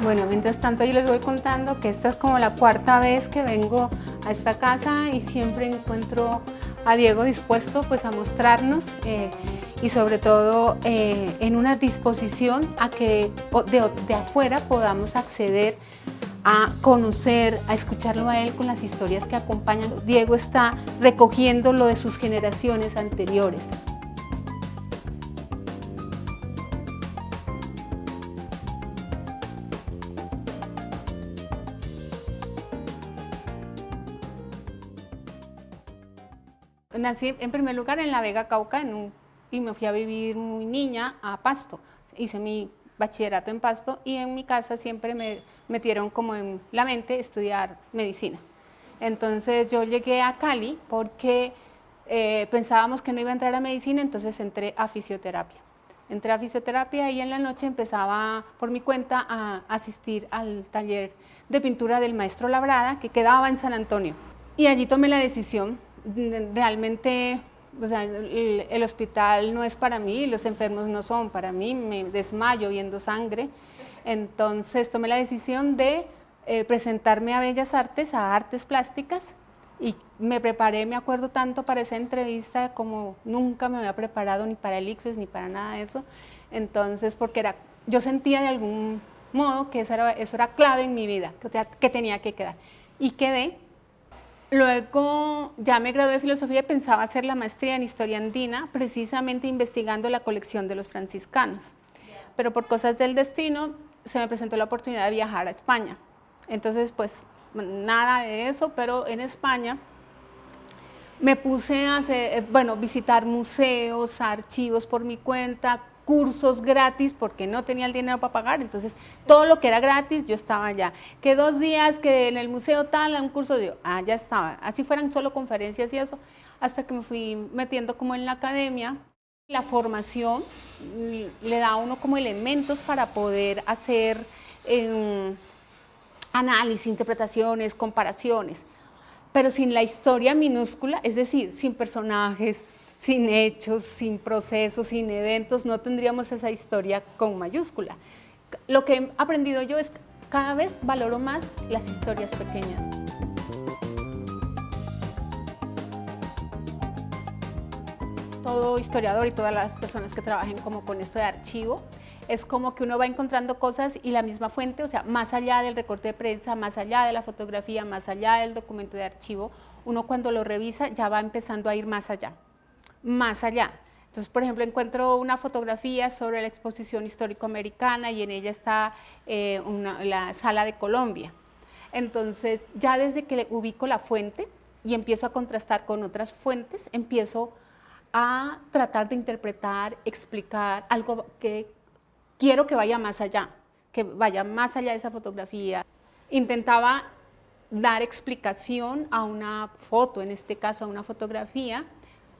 Bueno, mientras tanto yo les voy contando que esta es como la cuarta vez que vengo a esta casa y siempre encuentro a Diego dispuesto pues a mostrarnos y sobre todo en una disposición a que de afuera podamos acceder a conocer, a escucharlo a él con las historias que acompañan. Diego está recogiendo lo de sus generaciones anteriores. Nací en primer lugar en La Vega, Cauca, y me fui a vivir muy niña a Pasto. Hice mi bachillerato en Pasto y en mi casa siempre me metieron como en la mente estudiar medicina. Entonces yo llegué a Cali porque pensábamos que no iba a entrar a medicina, entonces entré a fisioterapia. Entré a fisioterapia y en la noche empezaba por mi cuenta a asistir al taller de pintura del maestro Labrada, que quedaba en San Antonio. Y allí tomé la decisión. Realmente, o sea, el hospital no es para mí, los enfermos no son para mí, me desmayo viendo sangre. Entonces tomé la decisión de presentarme a Bellas Artes, a Artes Plásticas, y me preparé, me acuerdo tanto para esa entrevista como nunca me había preparado ni para el ICFES ni para nada de eso. Entonces, porque yo sentía de algún modo que eso era clave en mi vida, que tenía que quedar. Y quedé. Luego ya me gradué de filosofía y pensaba hacer la maestría en historia andina, precisamente investigando la colección de los franciscanos. Pero por cosas del destino se me presentó la oportunidad de viajar a España. Entonces, pues nada de eso, pero en España me puse a visitar museos, archivos por mi cuenta, cursos gratis porque no tenía el dinero para pagar, entonces todo lo que era gratis yo estaba allá. Que 2 días que en el museo tal, un curso, ya estaba. Así fueran solo conferencias y eso, hasta que me fui metiendo como en la academia. La formación le da a uno como elementos para poder hacer análisis, interpretaciones, comparaciones. Pero sin la historia minúscula, es decir, sin personajes, sin hechos, sin procesos, sin eventos, no tendríamos esa historia con mayúscula. Lo que he aprendido yo es que cada vez valoro más las historias pequeñas. Todo historiador y todas las personas que trabajen como con esto de archivo, es como que uno va encontrando cosas y la misma fuente, o sea, más allá del recorte de prensa, más allá de la fotografía, más allá del documento de archivo, uno cuando lo revisa ya va empezando a ir más allá, más allá. Entonces, por ejemplo, encuentro una fotografía sobre la exposición histórico-americana y en ella está la sala de Colombia. Entonces, ya desde que le ubico la fuente y empiezo a contrastar con otras fuentes, empiezo a tratar de interpretar, explicar algo que quiero que vaya más allá de esa fotografía. Intentaba dar explicación a una foto, en este caso a una fotografía,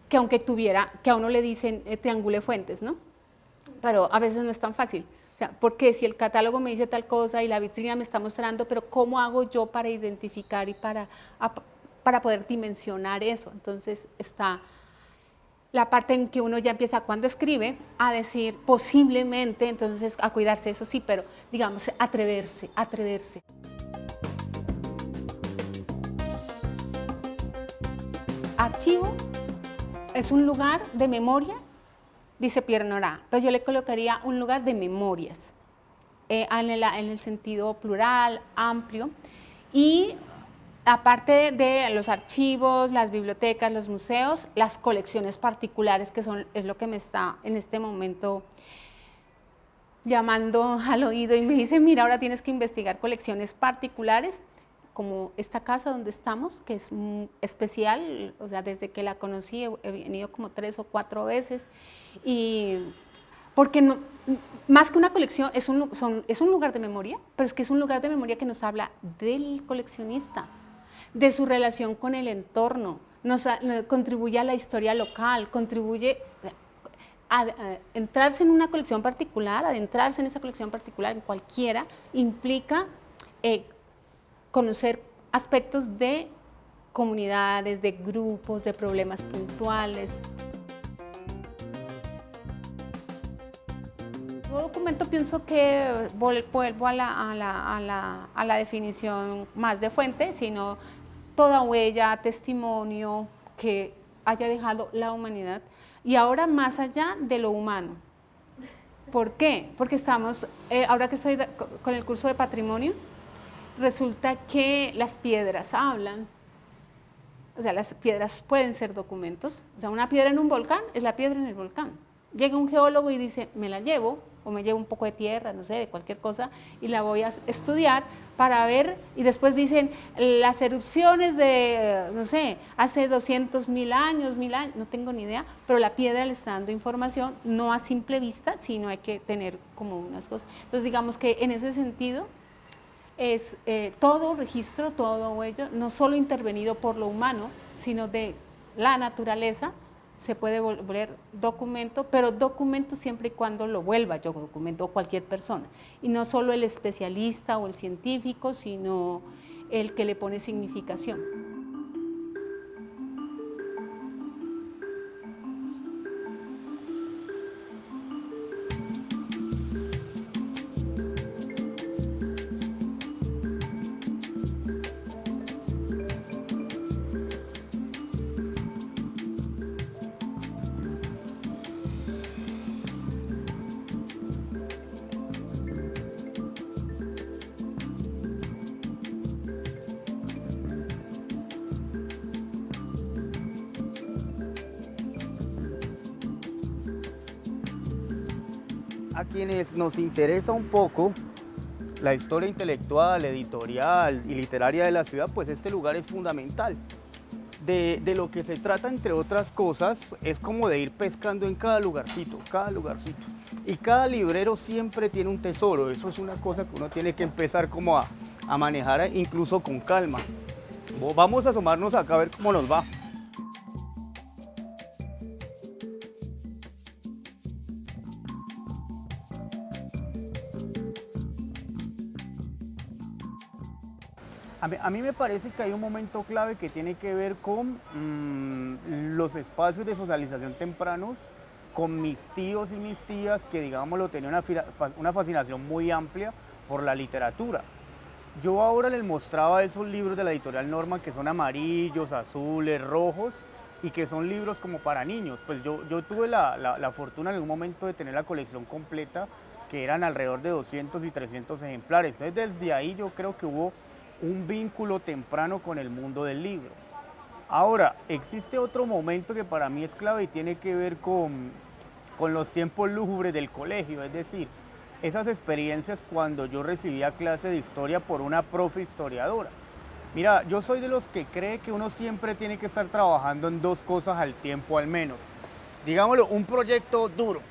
que aunque que a uno le dicen triangule fuentes, ¿no? Pero a veces no es tan fácil. O sea, porque si el catálogo me dice tal cosa y la vitrina me está mostrando, pero ¿cómo hago yo para identificar y para poder dimensionar eso? Entonces está la parte en que uno ya empieza cuando escribe a decir posiblemente, entonces a cuidarse, eso sí, pero digamos atreverse. Archivo es un lugar de memoria, dice Pierre Nora, pero yo le colocaría un lugar de memorias, en el sentido plural, amplio, y aparte de los archivos, las bibliotecas, los museos, las colecciones particulares, es lo que me está en este momento llamando al oído y me dice, mira, ahora tienes que investigar colecciones particulares, como esta casa donde estamos, que es especial, o sea, desde que la conocí he venido como 3 o 4 veces, y porque no, más que una colección, es un lugar de memoria, pero es que es un lugar de memoria que nos habla del coleccionista, de su relación con el entorno, contribuye a la historia local, contribuye a entrarse en una colección particular, adentrarse en esa colección particular, en cualquiera, implica conocer aspectos de comunidades, de grupos, de problemas puntuales. Como documento pienso que vuelvo a la definición más de fuente, sino toda huella, testimonio que haya dejado la humanidad y ahora más allá de lo humano. ¿Por qué? Porque estamos, ahora que estoy con el curso de patrimonio, resulta que las piedras hablan. O sea, las piedras pueden ser documentos. O sea, una piedra en un volcán es la piedra en el volcán. Llega un geólogo y dice, me la llevo, o me llevo un poco de tierra, no sé, de cualquier cosa, y la voy a estudiar para ver, y después dicen, las erupciones de, no sé, hace 200.000 años, 1000 años, no tengo ni idea, pero la piedra le está dando información, no a simple vista, sino hay que tener como unas cosas. Entonces, digamos que en ese sentido, es todo registro, todo huello, no solo intervenido por lo humano, sino de la naturaleza, se puede volver documento, pero documento siempre y cuando lo vuelva yo documento, o cualquier persona, y no solo el especialista o el científico, sino el que le pone significación. A quienes nos interesa un poco la historia intelectual, editorial y literaria de la ciudad, pues este lugar es fundamental. De lo que se trata, entre otras cosas, es como de ir pescando en cada lugarcito, cada lugarcito. Y cada librero siempre tiene un tesoro, eso es una cosa que uno tiene que empezar como a manejar incluso con calma. Vamos a asomarnos acá a ver cómo nos va. A mí me parece que hay un momento clave que tiene que ver con los espacios de socialización tempranos, con mis tíos y mis tías que, digámoslo, tenían una fascinación muy amplia por la literatura. Yo ahora les mostraba esos libros de la editorial Norma que son amarillos, azules, rojos y que son libros como para niños. Pues yo tuve la fortuna en algún momento de tener la colección completa, que eran alrededor de 200 y 300 ejemplares. Entonces desde ahí yo creo que hubo un vínculo temprano con el mundo del libro. Ahora, existe otro momento que para mí es clave y tiene que ver con los tiempos lúgubres del colegio, es decir, esas experiencias cuando yo recibía clase de historia por una profe historiadora. Mira, yo soy de los que cree que uno siempre tiene que estar trabajando en dos cosas al tiempo al menos. Digámoslo, un proyecto duro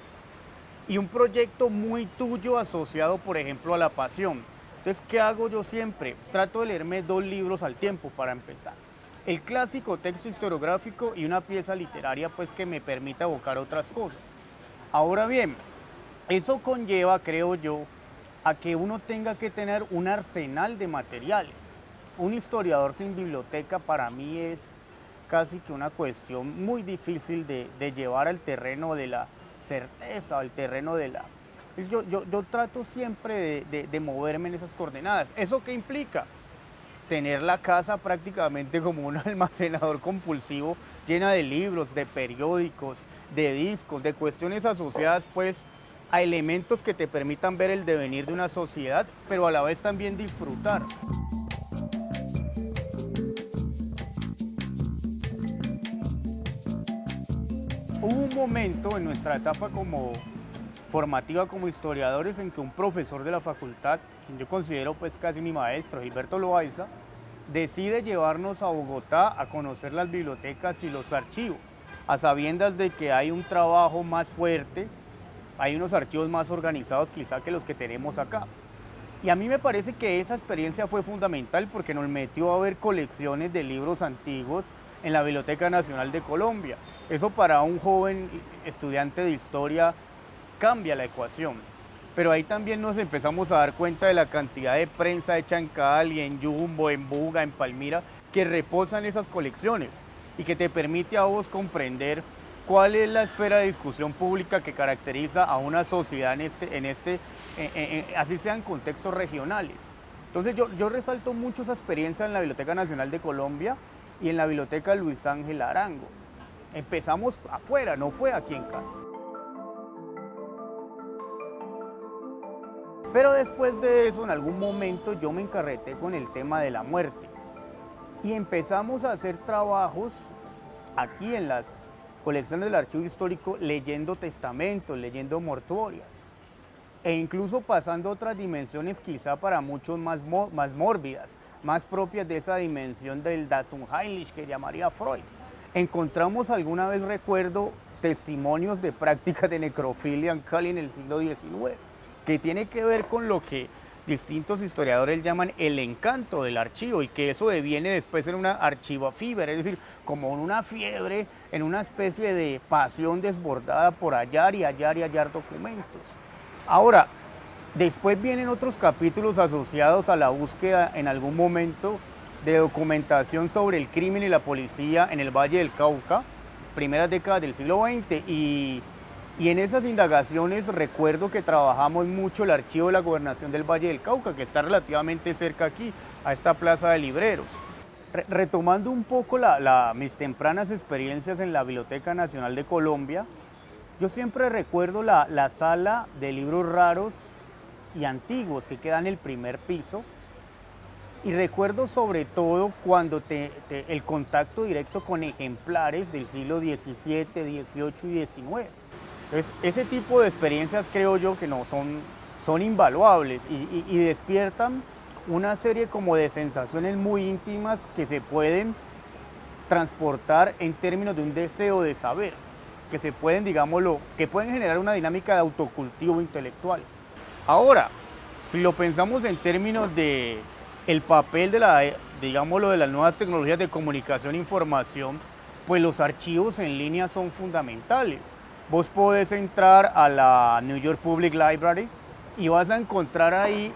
y un proyecto muy tuyo asociado, por ejemplo, a la pasión. Entonces, ¿qué hago yo siempre? Trato de leerme 2 libros al tiempo para empezar. El clásico texto historiográfico y una pieza literaria pues que me permita evocar otras cosas. Ahora bien, eso conlleva, creo yo, a que uno tenga que tener un arsenal de materiales. Un historiador sin biblioteca para mí es casi que una cuestión muy difícil de llevar al terreno de la certeza, al terreno de la... Yo trato siempre de moverme en esas coordenadas. ¿Eso qué implica? Tener la casa prácticamente como un almacenador compulsivo, llena de libros, de periódicos, de discos, de cuestiones asociadas pues a elementos que te permitan ver el devenir de una sociedad, pero a la vez también disfrutar. Hubo un momento en nuestra etapa como formativa como historiadores en que un profesor de la facultad, quien yo considero pues casi mi maestro, Gilberto Loaiza, decide llevarnos a Bogotá a conocer las bibliotecas y los archivos, a sabiendas de que hay un trabajo más fuerte, hay unos archivos más organizados quizá que los que tenemos acá. Y a mí me parece que esa experiencia fue fundamental porque nos metió a ver colecciones de libros antiguos en la Biblioteca Nacional de Colombia. Eso para un joven estudiante de historia cambia la ecuación, pero ahí también nos empezamos a dar cuenta de la cantidad de prensa hecha en Cali, en Jumbo, en Buga, en Palmira, que reposan esas colecciones y que te permite a vos comprender cuál es la esfera de discusión pública que caracteriza a una sociedad así sean contextos regionales. Entonces yo resalto mucho esa experiencia en la Biblioteca Nacional de Colombia y en la Biblioteca Luis Ángel Arango. Empezamos afuera, no fue aquí en Cali. Pero después de eso, en algún momento yo me encarreté con el tema de la muerte y empezamos a hacer trabajos aquí en las colecciones del Archivo Histórico, leyendo testamentos, leyendo mortuorias e incluso pasando a otras dimensiones quizá para muchos más mórbidas, más propias de esa dimensión del Das Unheimlich que llamaría Freud. Encontramos alguna vez, recuerdo, testimonios de prácticas de necrofilia en Cali en el siglo XIX, que tiene que ver con lo que distintos historiadores llaman el encanto del archivo y que eso deviene después en una archivofieber, es decir, como en una fiebre, en una especie de pasión desbordada por hallar y hallar y hallar documentos. Ahora, después vienen otros capítulos asociados a la búsqueda en algún momento de documentación sobre el crimen y la policía en el Valle del Cauca, primeras décadas del siglo XX, y en esas indagaciones recuerdo que trabajamos mucho el archivo de la Gobernación del Valle del Cauca, que está relativamente cerca aquí, a esta plaza de libreros. Retomando un poco mis tempranas experiencias en la Biblioteca Nacional de Colombia, yo siempre recuerdo la sala de libros raros y antiguos que queda en el primer piso, y recuerdo sobre todo cuando el contacto directo con ejemplares del siglo XVII, XVIII y XIX. Entonces, ese tipo de experiencias creo yo que no son invaluables y despiertan una serie como de sensaciones muy íntimas que se pueden transportar en términos de un deseo de saber, que se pueden, digámoslo, que pueden generar una dinámica de autocultivo intelectual. Ahora, si lo pensamos en términos de el papel digámoslo, de las nuevas tecnologías de comunicación e información, pues los archivos en línea son fundamentales. Vos podés entrar a la New York Public Library y vas a encontrar ahí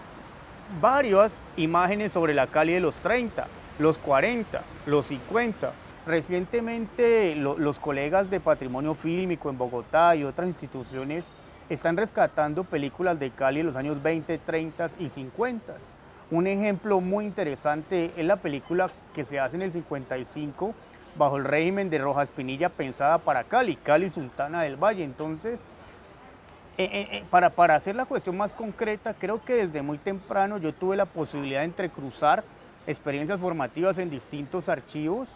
varias imágenes sobre la Cali de los 30, los 40, los 50. Recientemente los colegas de Patrimonio Fílmico en Bogotá y otras instituciones están rescatando películas de Cali en los años 20, 30 y 50. Un ejemplo muy interesante es la película que se hace en el 55 bajo el régimen de Rojas Pinilla, pensada para Cali, Cali Sultana del Valle. Entonces, para hacer la cuestión más concreta, creo que desde muy temprano yo tuve la posibilidad de entrecruzar experiencias formativas en distintos archivos.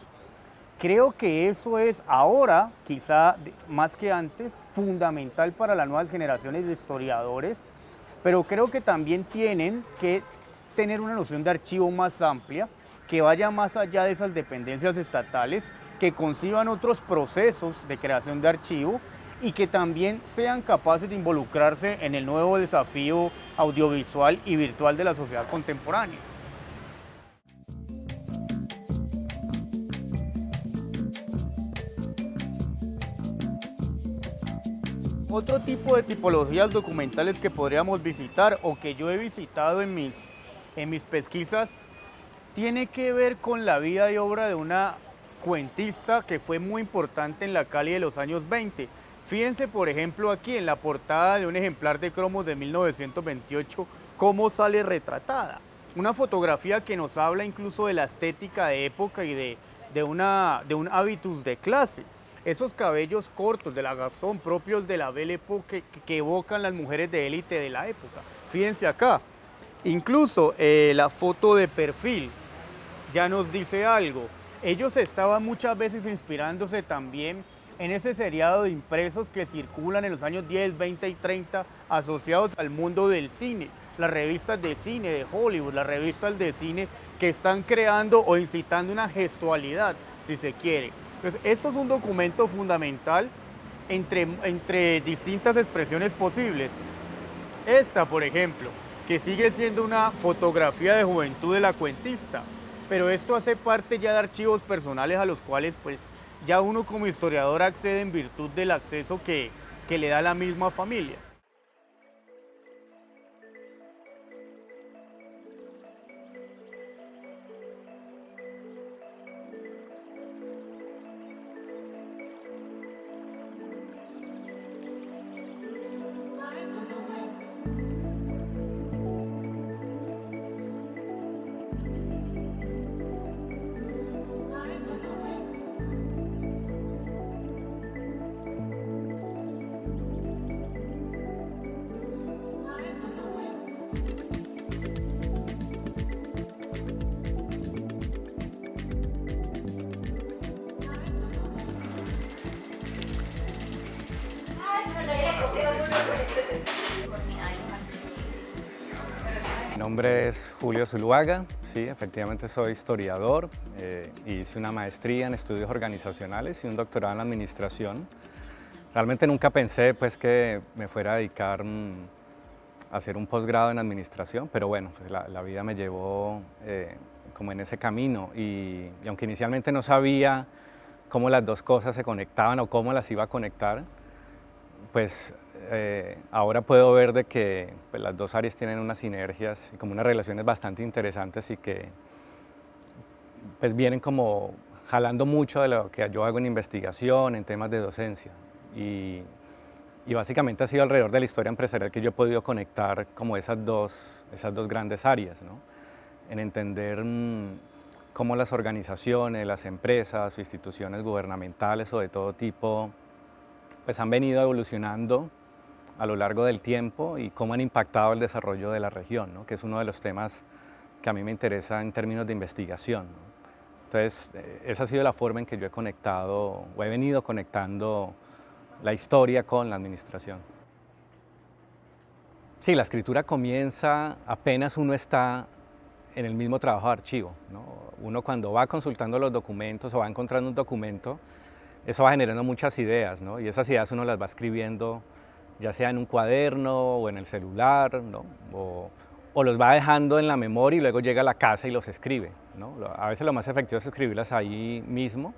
Creo que eso es ahora, quizá más que antes, fundamental para las nuevas generaciones de historiadores, pero creo que también tienen que tener una noción de archivo más amplia, que vaya más allá de esas dependencias estatales, que conciban otros procesos de creación de archivo y que también sean capaces de involucrarse en el nuevo desafío audiovisual y virtual de la sociedad contemporánea. Otro tipo de tipologías documentales que podríamos visitar o que yo he visitado en mis pesquisas tiene que ver con la vida y obra de una cuentista que fue muy importante en la Cali de los años 20. Fíjense, por ejemplo, aquí en la portada de un ejemplar de cromos de 1928, cómo sale retratada. Una fotografía que nos habla incluso de la estética de época y de un hábitus de clase. Esos cabellos cortos de la Gaston propios de la Belle Époque que evocan las mujeres de élite de la época. Fíjense acá, incluso la foto de perfil ya nos dice algo. Ellos estaban muchas veces inspirándose también en ese seriado de impresos que circulan en los años 10, 20 y 30 asociados al mundo del cine, las revistas de cine de Hollywood, las revistas de cine que están creando o incitando una gestualidad, si se quiere. Entonces, esto es un documento fundamental entre distintas expresiones posibles. Esta, por ejemplo, que sigue siendo una fotografía de juventud de la cuentista, pero esto hace parte ya de archivos personales a los cuales pues ya uno como historiador accede en virtud del acceso que le da la misma familia. Mi nombre es Julio Zuluaga, sí, efectivamente soy historiador, hice una maestría en estudios organizacionales y un doctorado en administración. Realmente nunca pensé pues, que me fuera a dedicar a hacer un posgrado en administración, pero bueno, pues, la vida me llevó como en ese camino y aunque inicialmente no sabía cómo las dos cosas se conectaban o cómo las iba a conectar, pues ahora puedo ver de que pues, las dos áreas tienen unas sinergias y como unas relaciones bastante interesantes y que pues vienen como jalando mucho de lo que yo hago en investigación, en temas de docencia. Y básicamente ha sido alrededor de la historia empresarial que yo he podido conectar como esas dos grandes áreas, ¿no? En entender cómo las organizaciones, las empresas o instituciones gubernamentales o de todo tipo pues han venido evolucionando a lo largo del tiempo y cómo han impactado el desarrollo de la región, ¿no? Que es uno de los temas que a mí me interesa en términos de investigación, ¿no? Entonces, esa ha sido la forma en que yo he conectado o he venido conectando la historia con la administración. Sí, la escritura comienza apenas uno está en el mismo trabajo de archivo, ¿no? Uno cuando va consultando los documentos o va encontrando un documento, eso va generando muchas ideas, ¿no? Y esas ideas uno las va escribiendo ya sea en un cuaderno o en el celular, ¿no? O los va dejando en la memoria y luego llega a la casa y los escribe, ¿no? A veces lo más efectivo es escribirlas ahí mismo.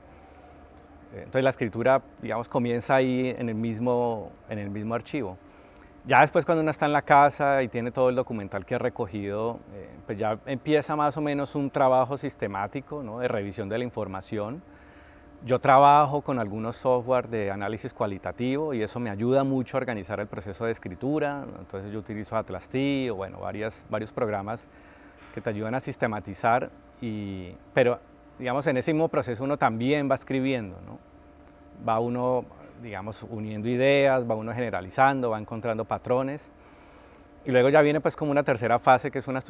Entonces la escritura, digamos, comienza ahí en el mismo archivo. Ya después cuando uno está en la casa y tiene todo el documental que ha recogido, pues ya empieza más o menos un trabajo sistemático, ¿no? De revisión de la información. Yo trabajo con algunos software de análisis cualitativo y eso me ayuda mucho a organizar el proceso de escritura. Entonces yo utilizo Atlas-T o bueno, varios programas que te ayudan a sistematizar, pero digamos en ese mismo proceso uno también va escribiendo, ¿no? Va uno, digamos, uniendo ideas, va uno generalizando, va encontrando patrones y luego ya viene pues como una tercera fase que es una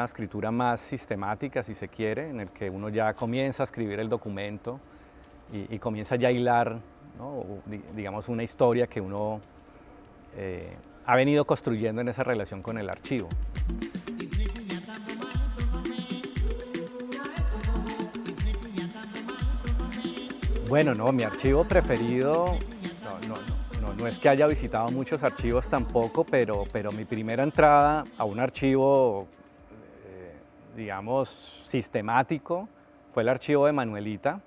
escritura más sistemática si se quiere, en el que uno ya comienza a escribir el documento y comienza ya a hilar, ¿no? Digamos, una historia que uno ha venido construyendo en esa relación con el archivo. Bueno, no, mi archivo preferido, no es que haya visitado muchos archivos tampoco, pero mi primera entrada a un archivo, digamos, sistemático, fue el archivo de Manuelita.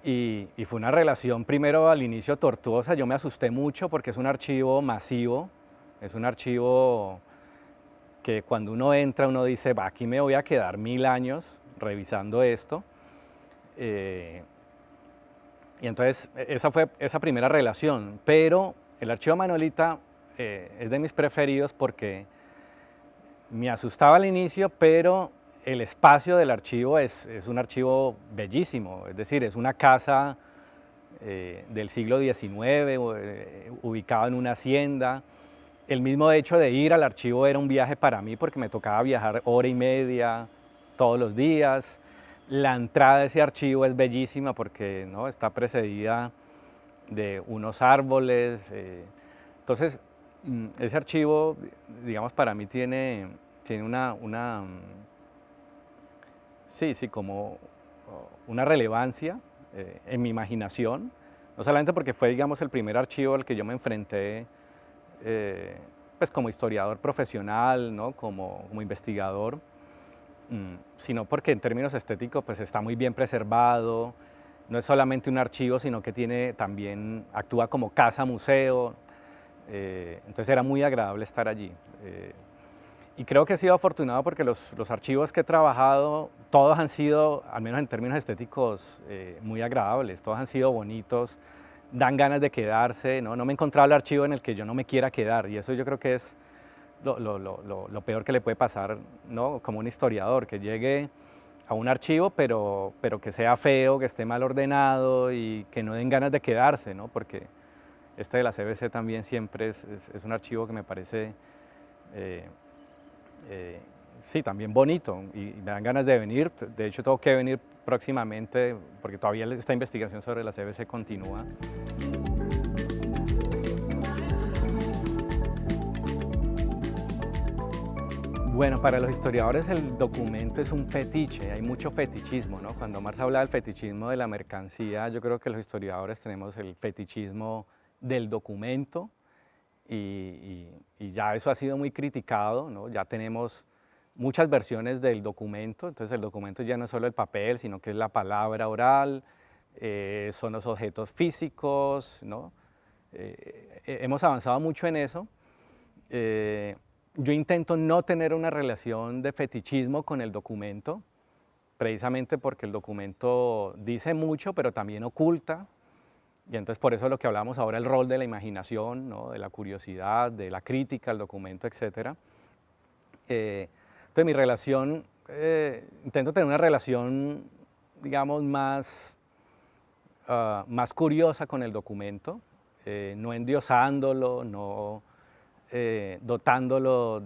Y fue una relación primero al inicio tortuosa, yo me asusté mucho porque es un archivo masivo, es un archivo que cuando uno entra uno dice, va, aquí me voy a quedar 1000 años revisando esto. Y entonces esa fue esa primera relación, pero el archivo Manuelita es de mis preferidos porque me asustaba al inicio, pero el espacio del archivo es un archivo bellísimo, es decir, es una casa del siglo XIX, ubicado en una hacienda. El mismo hecho de ir al archivo era un viaje para mí porque me tocaba viajar hora y media todos los días. La entrada de ese archivo es bellísima porque, ¿no? Está precedida de unos árboles. Entonces, ese archivo, digamos, para mí tiene como una relevancia en mi imaginación, no solamente porque fue, digamos, el primer archivo al que yo me enfrenté pues como historiador profesional, ¿no? como investigador, sino porque en términos estéticos pues está muy bien preservado, no es solamente un archivo, sino que también actúa como casa museo, entonces era muy agradable estar allí. Y creo que he sido afortunado porque los archivos que he trabajado, todos han sido, al menos en términos estéticos, muy agradables, todos han sido bonitos, dan ganas de quedarse, ¿no? No me he encontrado el archivo en el que yo no me quiera quedar y eso yo creo que es lo peor que le puede pasar, ¿no? Como un historiador, que llegue a un archivo pero que sea feo, que esté mal ordenado y que no den ganas de quedarse, ¿no? Porque este de la CBC también siempre es un archivo que me parece sí, también bonito y me dan ganas de venir. De hecho, tengo que venir próximamente porque todavía esta investigación sobre la CBC continúa. Bueno, para los historiadores el documento es un fetiche, hay mucho fetichismo, ¿no? Cuando Marx habla del fetichismo de la mercancía, yo creo que los historiadores tenemos el fetichismo del documento y ya eso ha sido muy criticado, ¿no? Ya tenemos muchas versiones del documento, entonces el documento ya no es solo el papel, sino que es la palabra oral, son los objetos físicos, ¿no? Hemos avanzado mucho en eso. Yo intento no tener una relación de fetichismo con el documento, precisamente porque el documento dice mucho, pero también oculta, y entonces por eso lo que hablamos ahora, el rol de la imaginación, ¿no? De la curiosidad, de la crítica al documento, etc. Entonces mi relación, intento tener una relación, digamos, más curiosa con el documento, no endiosándolo, no dotándolo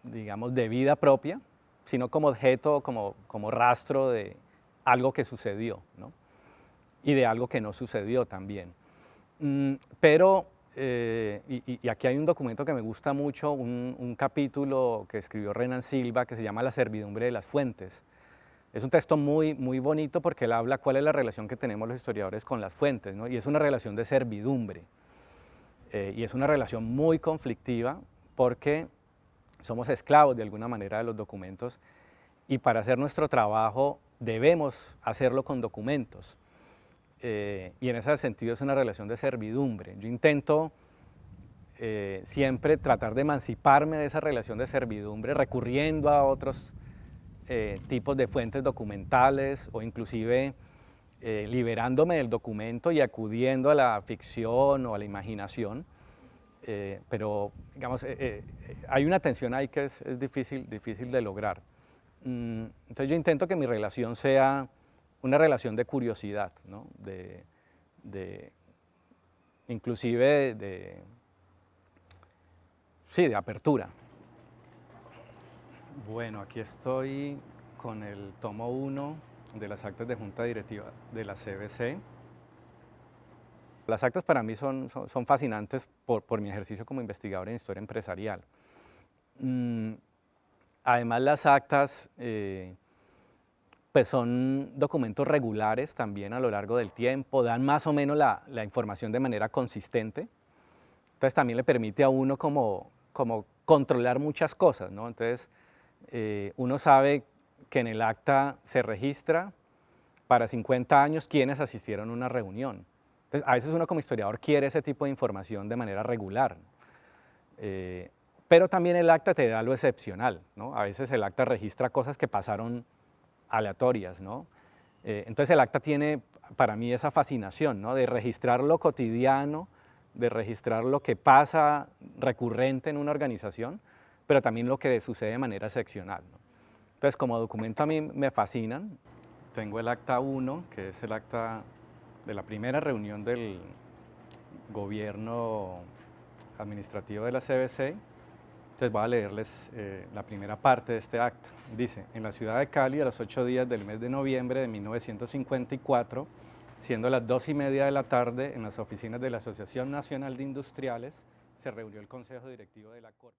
digamos, de vida propia, sino como objeto, como rastro de algo que sucedió, ¿no? Y de algo que no sucedió también. Pero, y aquí hay un documento que me gusta mucho, un capítulo que escribió Renan Silva que se llama La servidumbre de las fuentes. Es un texto muy, muy bonito porque él habla cuál es la relación que tenemos los historiadores con las fuentes, ¿no? Y es una relación de servidumbre. Y es una relación muy conflictiva porque somos esclavos de alguna manera de los documentos y para hacer nuestro trabajo debemos hacerlo con documentos. Y en ese sentido es una relación de servidumbre. Yo intento siempre tratar de emanciparme de esa relación de servidumbre recurriendo a otros tipos de fuentes documentales o inclusive liberándome del documento y acudiendo a la ficción o a la imaginación, pero digamos, hay una tensión ahí que es difícil de lograr. Entonces yo intento que mi relación sea una relación de curiosidad, ¿no? Inclusive sí, de apertura. Bueno, aquí estoy con el tomo 1 de las actas de junta directiva de la CBC. Las actas para mí son fascinantes por mi ejercicio como investigador en historia empresarial. Además, las actas pues son documentos regulares también a lo largo del tiempo, dan más o menos la información de manera consistente. Entonces también le permite a uno como controlar muchas cosas, ¿no? Entonces uno sabe que en el acta se registra para 50 años quienes asistieron a una reunión. Entonces a veces uno como historiador quiere ese tipo de información de manera regular, ¿no? Pero también el acta te da lo excepcional, ¿no? A veces el acta registra cosas que pasaron aleatorias, ¿no? Entonces el acta tiene para mí esa fascinación, ¿no? De registrar lo cotidiano, de registrar lo que pasa recurrente en una organización, pero también lo que sucede de manera excepcional, ¿no? Entonces como documento a mí me fascinan. Tengo el acta 1, que es el acta de la primera reunión del gobierno administrativo de la CBC. Entonces voy a leerles la primera parte de este acta. Dice, en la ciudad de Cali, a los 8 días del mes de noviembre de 1954, siendo las 2:30 de la tarde, en las oficinas de la Asociación Nacional de Industriales, se reunió el Consejo Directivo de la Corp.